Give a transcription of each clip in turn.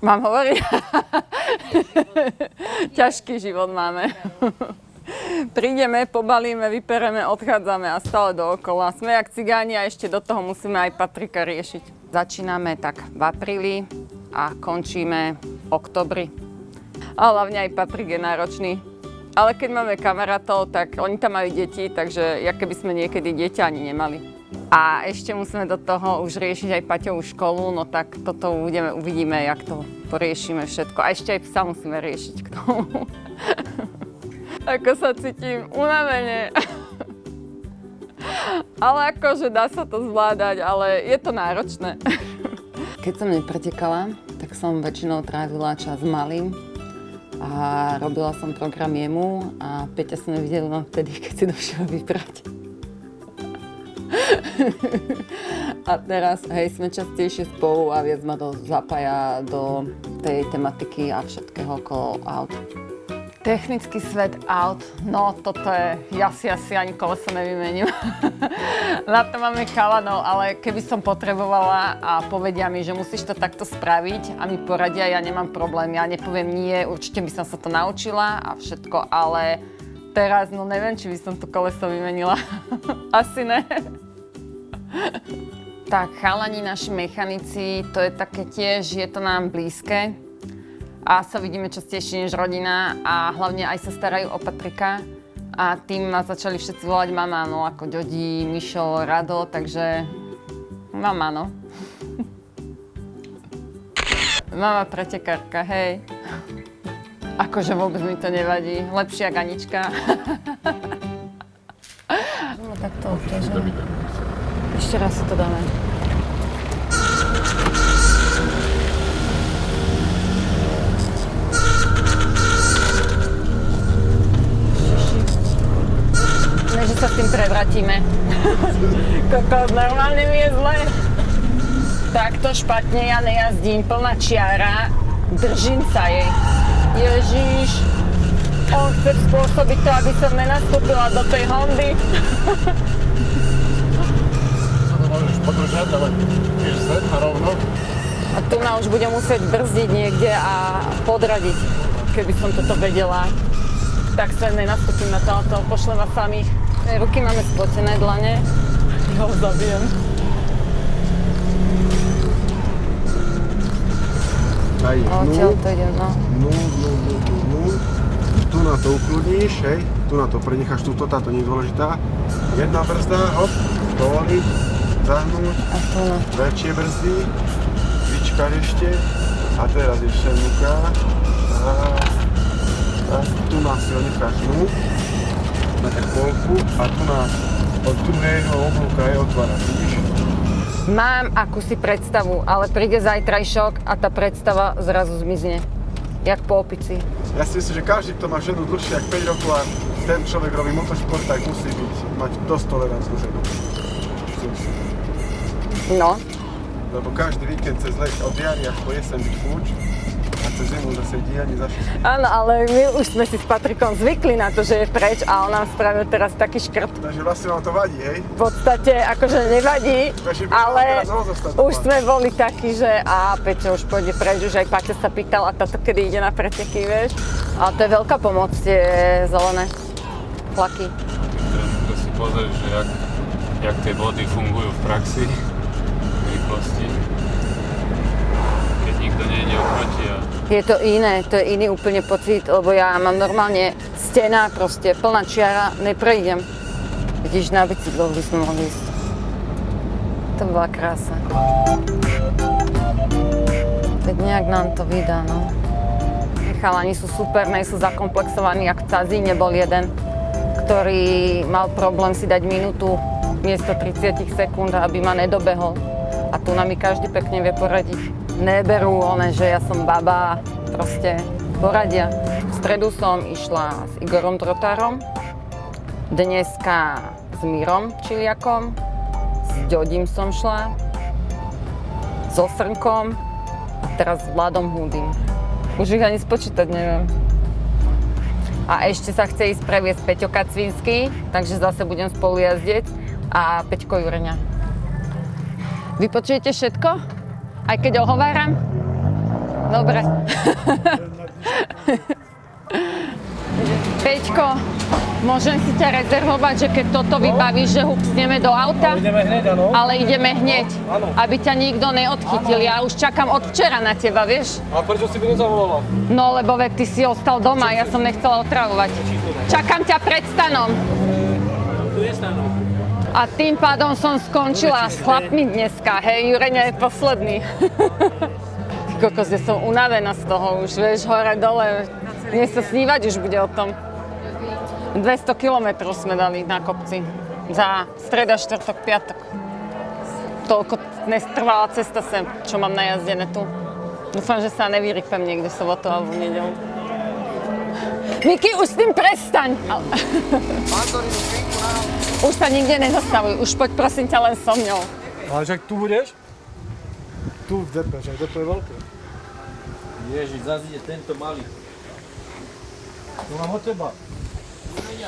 Mám hovoriť? Ťažký život máme. Prídeme, pobalíme, vypereme, odchádzame a stále dookola. Sme jak cigáni a ešte do toho musíme aj Patrika riešiť. Začíname tak v apríli a končíme v októbri. A hlavne aj Patrik je náročný. Ale keď máme kamarátov, tak oni tam majú deti, takže jak keby sme niekedy dieťa ani nemali. A ešte musíme do toho už riešiť aj Paťovú školu, no tak toto uvidíme, jak to poriešime všetko. A ešte aj psa musíme riešiť k tomu. Ako sa cítim unavene. Ale akože dá sa to zvládať, ale je to náročné. Keď som nepretekala, tak som väčšinou trávila čas s malým a robila som program jemu a Peťa som nevidela vtedy, keď si došiel vybrať. A teraz, hej, sme častejšie spolu a viac ma to zapája do tej tematiky a všetkého okolo aut. Technický svet aut, no toto je, ja si asi ani koleso nevymením. Na to máme chalanov, ale keby som potrebovala a povedia mi, že musíš to takto spraviť a mi poradia, ja nemám problém, ja nepoviem nie, určite by som sa to naučila a všetko, ale teraz, no neviem, či by som to koleso vymenila. Asi ne. Tak, chalani, naši mechanici, to je také tiež, je to nám blízke. A sa vidíme častejšie než rodina a hlavne aj sa starajú o Patrika. A tým ma začali všetci volať mama, no ako Ďodi, Mišo, Rado, takže mama, no. Mama pretekárka, hej. Akože vôbec mi to nevadí, lepšia Ganička. No tak to obťažujem. Ešte raz si to dáme. Že sa s tým prevratíme. Kokos, normálne mi je zle. Takto špatne ja nejazdím, plná čiara, držím sa jej. Ježiš, on chce spôsobiť to, aby som nenastúpila do tej Hondy. Môžeš podržať, ale tiež zed a rovno. A tu na už budem musieť brzdiť niekde a podradiť, keby som toto vedela. Tak sa nenastúpim na to, pošlem vás samých. Ruky máme spotené, dlane. Ja ho zabijem. Aj Odtiaľ to ide, no. Tu na to ukludníš, hej. Tu na to prenecháš túto, táto nie je dôležitá. Jedna brzda, hop, povoliť, zahnúť. A tu no. Väčšie brzdy. Vyčkáš ešte. A teraz ešte ruka. A tu nás si ho necháš dnúť. Na tak polku a tu na od druhého oblúka je otváraš, vidíš? Mám akúsi predstavu, ale príde zajtrajšok a tá predstava zrazu zmizne. Jak po opici. Ja si myslím, že každý, kto má ženu dlhšie ako 5 rokov a ten človek robí motošport, tak musí mať dosť tolerantnú ženu. No. Lebo každý víkend cez let od jary až po jeseň byť fúč a cez zimu zase dianie za všetkým. Áno, ale my už sme si s Patrikom zvykli na to, že je preč a on nám spravil teraz taký škrt. Takže vlastne vám to vadí, hej? V podstate akože nevadí, ale už sme boli takí, že Peťo už pôjde preč, už aj Paťo sa pýtal a táto kedy ide na preteky, vieš. Ale to je veľká pomoc, tie zelené flaky. To si pozrieš, že jak tie body fungujú v praxi, v rýchlosti. Keď nikto nejde oproti a... Je to iné, to je iný úplne pocit, lebo ja mám normálne stena, proste plná čiara, neprejdem. Vidíš, na bicykloch by sme mohli ísť. To bola krása. Teď nejak nám to vydá, no. Chalani sú super, nejsú zakomplexovaní, jak v Cazíne bol jeden, ktorý mal problém si dať minútu miesto 30 sekúnd, aby ma nedobehol. A tu nám mi každý pekne vie poradiť. Neberú že ja som baba, proste poradia. V stredu som išla s Igorom Trotárom, dneska s Mírom Čiliakom, s Ďodim som šla, so Srnkom a teraz s Vladom Hudým. Už ich ani spočítať neviem. A ešte sa chce ísť previesť Peťo Kacvínsky, takže zase budem spolu jazdeť a Peťko Jureňa. Vy počujete všetko? Aj keď ohováram? Dobre. Peťko, môžem si ťa rezervovať, že keď toto vybavíš, že hupsneme do auta? Ideme hneď, áno. Ale ideme hneď, Áno. aby ťa nikto neodchytil. Ja už čakám od včera na teba, vieš? A prečo si by nezavolala? No, lebo veď ty si ostal doma, ja som nechcela otravovať. Čakám ťa pred stanom. Tu je stanov. A tým pádom som skončila s chlapmi dneska, hej, Jureňa je posledný. Ty kokos, ja som unavená z toho už, vieš, hore, dole. Mne sa snívať už bude o tom. 200 kilometrov sme dali na kopci. Za streda, štvrtok, piatok. Toľko nestrvala cesta sem, čo mám najazdené tu. Dúfam, že sa nevyrypem niekde sobotu alebo v nedeľu. Miki, už s tým prestaň! Už sa nikde nezastavuj, už poď prosím ťa len so mňou. Ale však tu budeš? Tu v depe, však depe je veľké. Ježiš, zase ide tento malý. To mám od teba.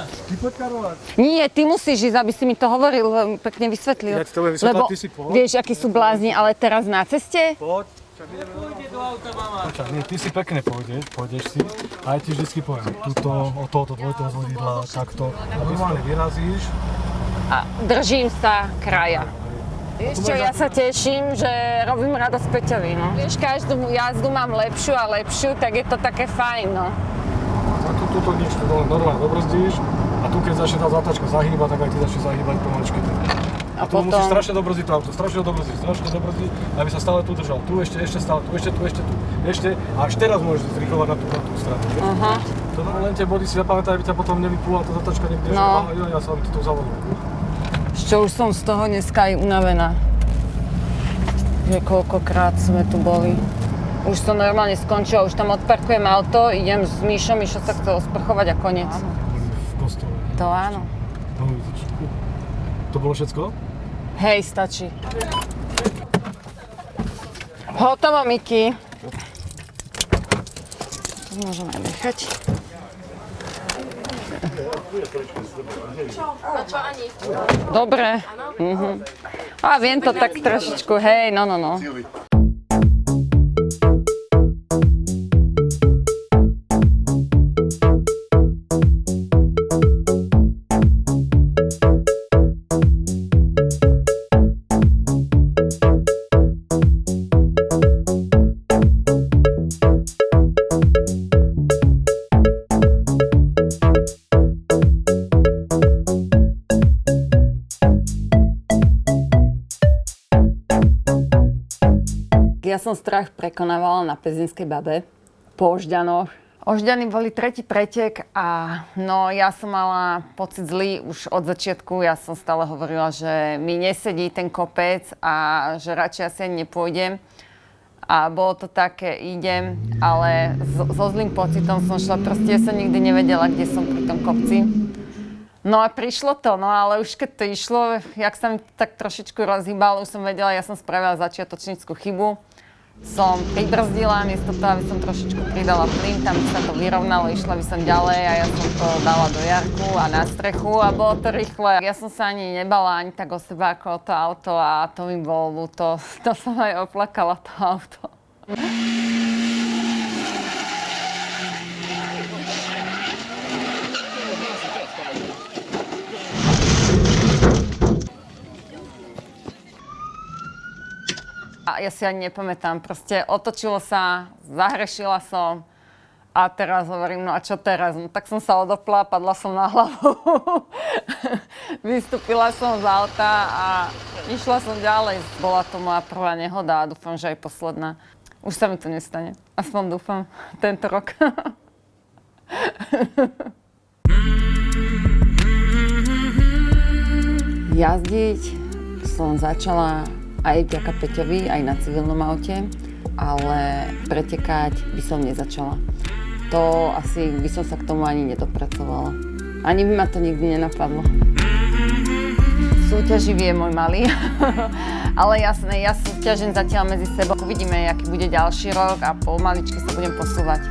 Ty poď karovať. Nie, ty musíš ísť, aby si mi to hovoril, pekne vysvetlil. Ja ti to budem vysvetľovať, Lebo ty si poď. vieš, akí sú blázni, ale teraz na ceste? Poď. Pôjde do auta, mama. Počkaj, nie, ty si pekne pôjdeš si. A ja ti vždycky poviem, tuto, od tohoto dvojitého z vodidla, takto. A normálne vyrazíš. A držím sa kraja. Vieš čo, ja sa teším, že robím radosť Peťovi, no. Vieš, každú jazdu mám lepšiu a lepšiu, tak je to také fajn, no. A tuto nič, tu dole normálne dobrzdíš. A tu keď začne tá zatačka zahýbať, tak aj ty začne zahýbať pomaličky. A tu musíš strašne dobrziť to auto, strašne dobrziť, aby sa stále tu držal. Tu ešte stále, tu ešte. A až teraz môžeš zrýchlovať na tú stranu. Aha. To len tie body si zapamätaj, aby ťa potom nevypúla tá zatačka niekde, No. že ja sa ti tu zavolím. Ešte už som z toho dneska aj unavená. Že koľkokrát sme tu boli. Už som normálne skončila, už tam odparkujem auto, idem s Míšom, Míšo sa chce osprchovať a koniec. V kostole. To áno. No vidíš. To bolo všetko? Hej, stačí. Hotovo, Miki. Môžeme aj nechať. Dobre. A viem to tak trošičku, hej, no. Ja som strach prekonávala na Pezinskej Babe po Ožďanoch. Ožďany boli tretí pretek a no ja som mala pocit zlý už od začiatku. Ja som stále hovorila, že mi nesedí ten kopec a že radšej asi ani nepôjdem. A bolo to také, idem, ale so zlým pocitom som šla. Proste ja som nikdy nevedela, kde som pri tom kopci. No a prišlo to, no ale už keď to išlo, jak sa mi tak trošičku rozhýbalo, už som vedela, ja som spravila začiatočnícku chybu. Som pribrzdila, miesto toho, aby som trošičku pridala plyn, tam by sa to vyrovnalo, išla by som ďalej a ja som to dala do jarku a na strechu a bolo to rýchle. Ja som sa ani nebala ani tak o seba ako o to auto a to mi bolo ľúto. To som aj oplakala to auto. A ja si ani nepamätám, proste otočilo sa, zahrešila som a teraz hovorím, no a čo teraz? No tak som sa odopla, padla som na hlavu, vystúpila som z auta a išla som ďalej. Bola to moja prvá nehoda a dúfam, že aj posledná. Už sa mi to nestane, aspoň dúfam, tento rok. Jazdiť som začala aj vďaka Peťovi, aj na civilnom aute, ale pretekať by som nezačala. To asi by som sa k tomu ani nedopracovala. Ani by ma to nikdy nenapadlo. Súťaživý je môj malý, ale jasné, ja súťažím zatiaľ medzi sebou. Uvidíme, aký bude ďalší rok a pomaličky sa budem posúvať.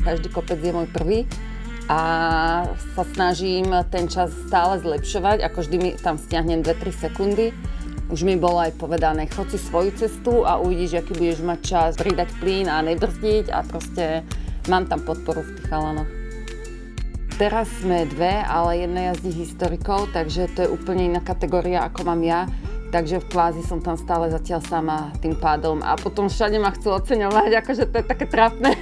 každý kopec je môj prvý a sa snažím ten čas stále zlepšovať, ako vždy mi tam stiahnem 2-3 sekundy. Už mi bolo aj povedané, chod si svoju cestu a uvidíš, aký budeš mať čas pridať plyn a nebrzdiť a proste mám tam podporu v tých chalanoch. Teraz sme dve, ale jedna jazdí historikov, takže to je úplne iná kategória, ako mám ja. Takže v kvázi som tam stále zatiaľ sama tým pádom a potom všade ma chcú oceňovať, akože to je také trápne.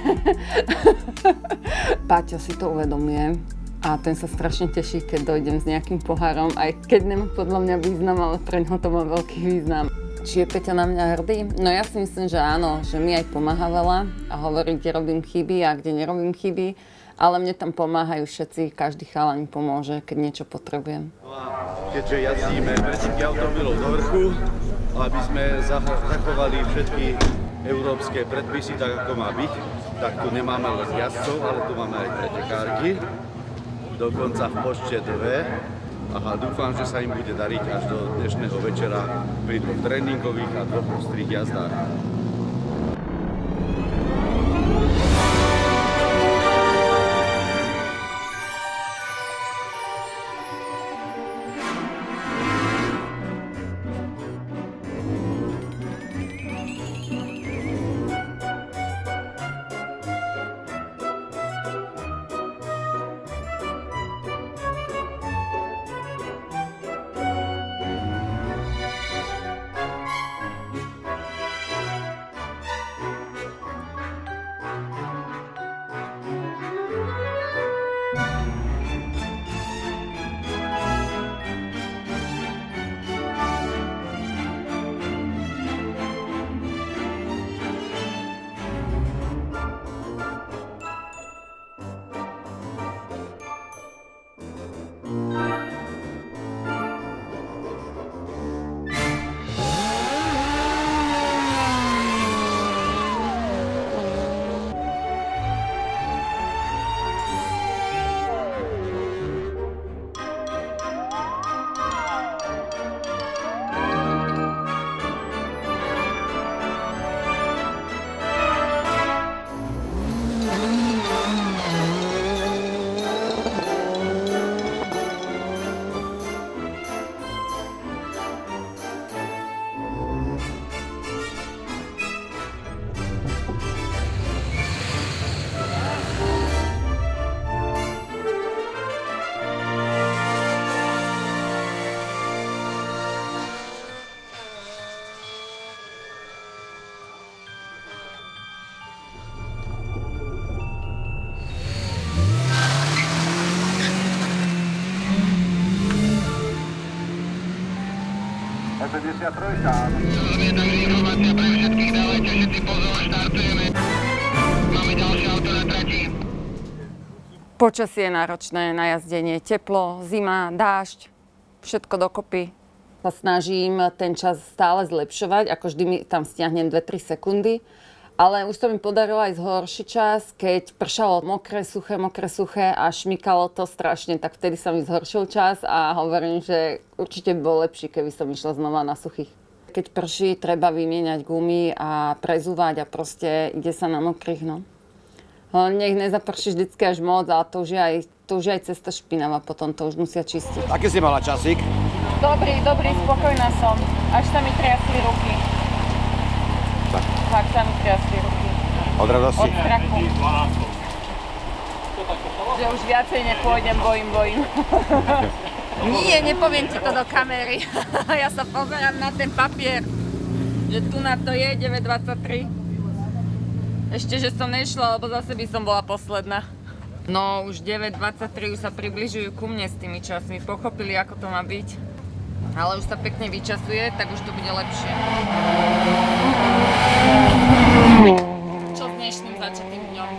Páťo si to uvedomuje a ten sa strašne teší, keď dojdem s nejakým pohárom, aj keď nemá podľa mňa význam, ale pre ňoho to má veľký význam. Či je Peťa na mňa hrdý? No ja si myslím, že áno, že mi aj pomáha veľa a hovorí, kde robím chyby a kde nerobím chyby. Ale mne tam pomáhajú všetci, každý chalan mi pomôže, keď niečo potrebujem. Keďže jazdíme všetky automobilov do vrchu, aby sme zachovali všetky európske predpisy tak, ako má byť, tak tu nemáme len jazdcov, ale tu máme aj pretekárky, dokonca v počte 2. A dúfam, že sa im bude dariť až do dnešného večera pri 2 tréningových a 2 ostrých jazdách. Počasie je náročné na jazdenie, teplo, zima, dážď, všetko dokopy. Sa snažím ten čas stále zlepšovať, ako vždy mi tam stiahnem 2-3 sekundy. Ale už to mi podarilo aj zhorší čas, keď pršalo mokré, suché a šmykalo to strašne, tak vtedy sa mi zhoršil čas a hovorím, že určite by bol lepší, keby som išla znova na suchých. Keď prší, treba vymieňať gumy a prezúvať a proste ide sa na mokrých, no. Nech nezaprší vždycky až moc, ale to už je aj cesta špinavá, potom to už musia čistiť. Aký si mala časík? Dobrý, spokojná som. Až sa mi triasli ruky. Tak sa mi triasli ruky. Od radosti? Od strachu. Že už viacej nepôjdem, bojím. Nie, nepoviem ti to do kamery. Ja sa pozerám na ten papier, že tu na to je 9:23. Ešte, že som nešla, lebo zase by som bola posledná. No, už 9:23 už sa približujú ku mne s tými časmi. Pochopili, ako to má byť. Ale už sa pekne vyčasuje, tak už to bude lepšie. Čo s dnešným začatým dňom?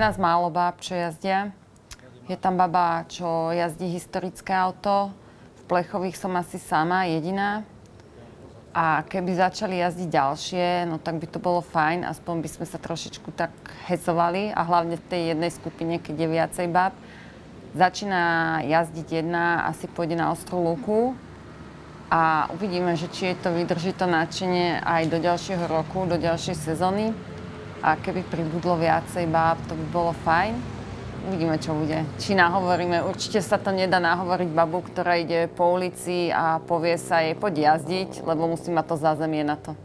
nás málo báb, čo jazdia. Je tam baba, čo jazdí historické auto. V plechových som asi sama, jediná. A keby začali jazdiť ďalšie, no tak by to bolo fajn. Aspoň by sme sa trošičku tak hecovali. A hlavne v tej jednej skupine, keď je viacej báb. Začína jazdiť jedna, asi pôjde na Ostrú Lúku. A uvidíme, že či jej to vydrží to nadšenie aj do ďalšieho roku, do ďalšej sezóny. A keby pribudlo viacej báb, to by bolo fajn. Uvidíme, čo bude. Či nahovoríme. Určite sa to nedá nahovoriť babu, ktorá ide po ulici a povie sa jej poď jazdiť, lebo musí mať to zázemie na to.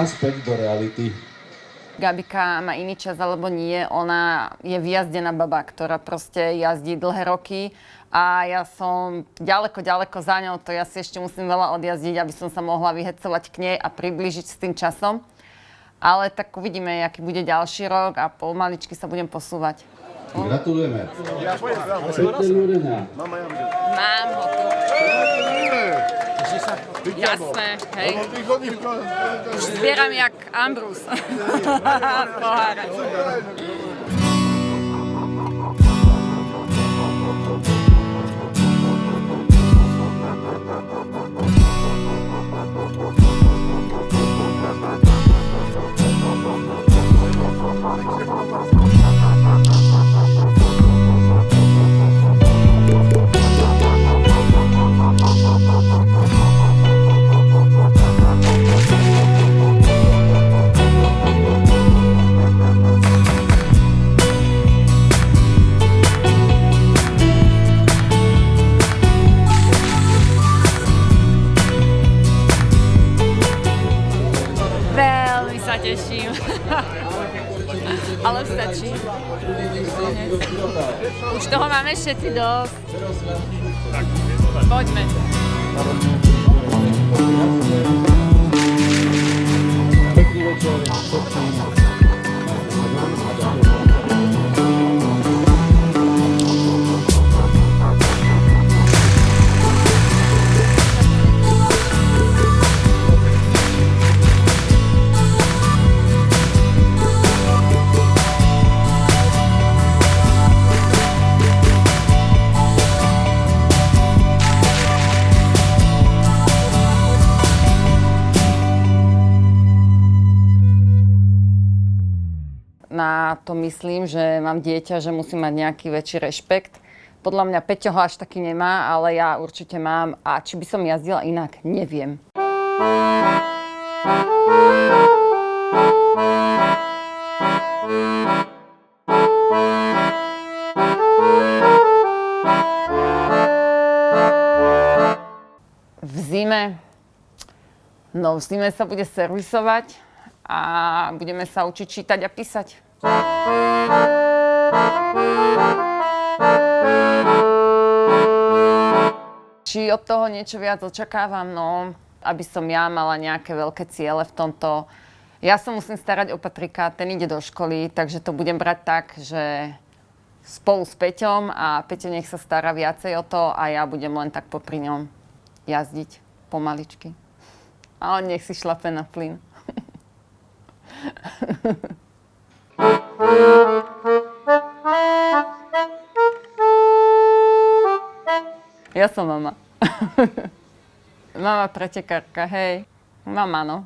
Späť do reality. Gabika má iný čas alebo nie, ona je vyjazdená baba, ktorá proste jazdí dlhé roky a ja som ďaleko za ňou, to ja si ešte musím veľa odjazdiť, aby som sa mohla vyhecovať k nej a priblížiť s tým časom. Ale tak uvidíme, aký bude ďalší rok a pomaličky sa budem posúvať. Gratulujeme. Mám ho tu. Jasné, hej. Už zbieram jak Ambrus. Pohára. Teším. Ale stačí. Už toho máme všetci dosť. Poďme. Pekný večer všetkým. na to myslím, že mám dieťa, že musím mať nejaký väčší rešpekt. Podľa mňa Peťo ho až taký nemá, ale ja určite mám. A či by som jazdila inak, neviem. V zime sa bude servisovať a budeme sa učiť čítať a písať. Či od toho niečo viac očakávam? No, aby som ja mala nejaké veľké ciele v tomto. Ja sa musím starať o Patrika, ten ide do školy, takže to budem brať tak, že spolu s Peťom a Peťo nech sa stará viacej o to a ja budem len tak popri ňom jazdiť pomaličky. A on nech si šlape na plyn. Ja som mama. Mama pretekárka, hej. Mama, no.